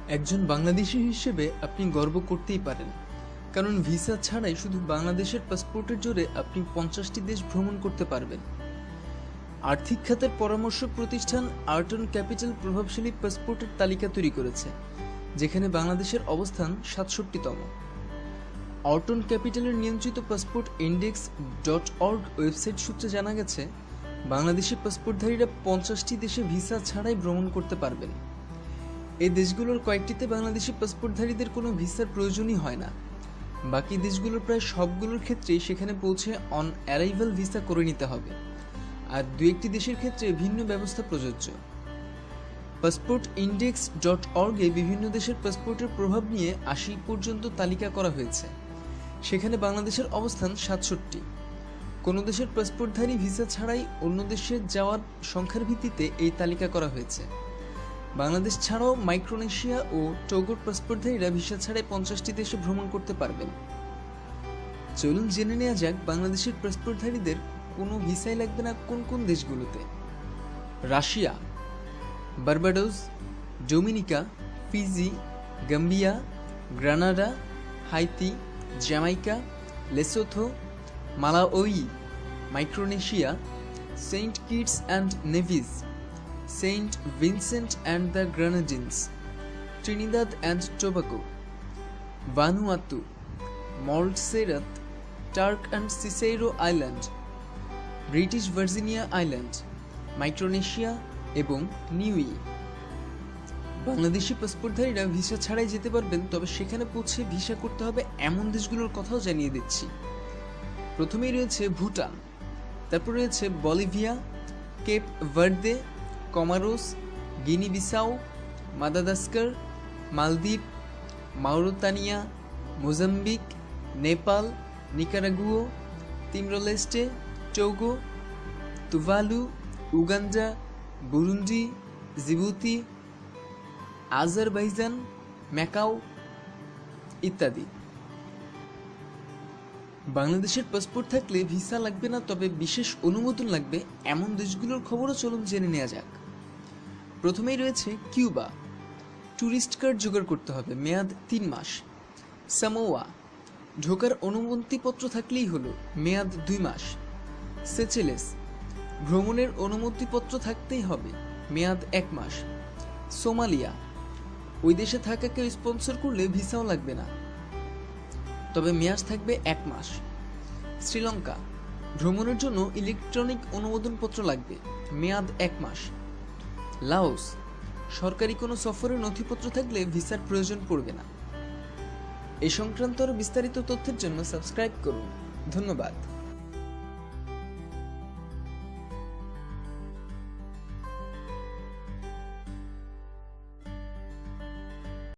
একজন বাংলাদেশী হিসেবে আপনি গর্ব করতেই পারেন, কারণ ভিসা ছাড়াই শুধু বাংলাদেশের পাসপোর্টের জোরে আপনি 50টি দেশ ভ্রমণ করতে পারবেন। আর্থিক খাতের পরামর্শক প্রতিষ্ঠান আর্টন ক্যাপিটাল প্রভাবশালী পাসপোর্টের তালিকা তৈরি করেছে, যেখানে বাংলাদেশের অবস্থান 67তম। অর্টন ক্যাপিটালের নিয়ন্ত্রিত পাসপোর্ট ইন্ডেক্স.org ওয়েবসাইট সূত্রে জানা গেছে, বাংলাদেশি পাসপোর্টধারীরা 50টি দেশে ভিসা ছাড়াই ভ্রমণ করতে পারবেন। এই দেশগুলোর কয়েকটিতে বাংলাদেশি পাসপোর্টধারীদের কোনো ভিসার প্রয়োজনই হয় না। বাকি দেশগুলোর প্রায় সবগুলোর ক্ষেত্রেই সেখানে পৌঁছে অন অ্যারাইভাল ভিসা করে নিতে হবে, আর দু একটি দেশের ক্ষেত্রে ভিন্ন ব্যবস্থা প্রযোজ্য। পাসপোর্ট ইন্ডেক্স.org-এ বিভিন্ন দেশের পাসপোর্টের প্রভাব নিয়ে 80 পর্যন্ত তালিকা করা হয়েছে। সেখানে বাংলাদেশের অবস্থান 67। কোনো দেশের পাসপোর্টধারী ভিসা ছাড়াই অন্য দেশে যাওয়ার সংখ্যার ভিত্তিতে এই তালিকা করা হয়েছে। বাংলাদেশ ছাড়াও মাইক্রোনেশিয়া ও টোগোর পাসপোর্টধারীরা ভিসা ছাড়াই 50টি দেশে ভ্রমণ করতে পারবেন। চলুন জেনে নেওয়া যাক বাংলাদেশের পাসপোর্টধারীদের কোনো ভিসাই লাগবে না কোন কোন দেশগুলোতে। Russia, Barbados, Dominica, Fiji, Gambia, Grenada, Haiti, Jamaica, Lesotho, Malawi, Micronesia, Saint Kitts and Nevis, Saint Vincent and the Grenadines, Trinidad and Tobago, Vanuatu, Montserrat, Turk and সিসেইরো island, British Virginia island, Micronesia এবং Niue. Bangladeshi পাসপোর্টধারীরা visa ছাড়াই যেতে পারবেন, তবে সেখানে পৌঁছে visa করতে হবে এমন দেশগুলোর কথাও জানিয়ে দিচ্ছি। প্রথমেই রয়েছে ভুটান, তারপর রয়েছে Bolivia, Cape Verde, Comoros, Guinea Bissau, Madagascar, Maldwip, Mauritania, Mozambique, Nepal, Nicaragua, Timor Leste, Togo, Tuvalu, Uganda, Burundi, Djibouti, Azerbaijan, Macau ইত্যাদি। বাংলাদেশের পাসপোর্ট থাকলে ভিসা লাগবে না, তবে বিশেষ অনুমোদন লাগবে এমন দেশগুলোর খবরও চলুন জেনে নেওয়া যাক। প্রথমেই রয়েছে কিউবা, ট্যুরিস্ট কার্ড জোগাড় করতে হবে, মেয়াদ 3 মাস। সামোয়া, ঢোকার অনুমতিপত্র থাকলেই হলো, মেয়াদ 2 মাস। সেচেলেস, ভ্রমণের অনুমতিপত্র থাকতেই হবে, মেয়াদ 1 মাস। সোমালিয়া, ওই দেশে থাকা কেউ স্পন্সর করলে ভিসাও লাগবে না, তবে মেয়াদ থাকবে 1 মাস। শ্রীলঙ্কা, ভ্রমণের জন্য ইলেকট্রনিক অনুমোদনপত্র লাগবে, মেয়াদ 1 মাস। লাওস, সরকারি কোনো সফরের নথিপত্র থাকলে ভিসার প্রয়োজন পড়বে না। এই সংক্রান্ত আরও বিস্তারিত তথ্যের জন্য সাবস্ক্রাইব করুন। ধন্যবাদ।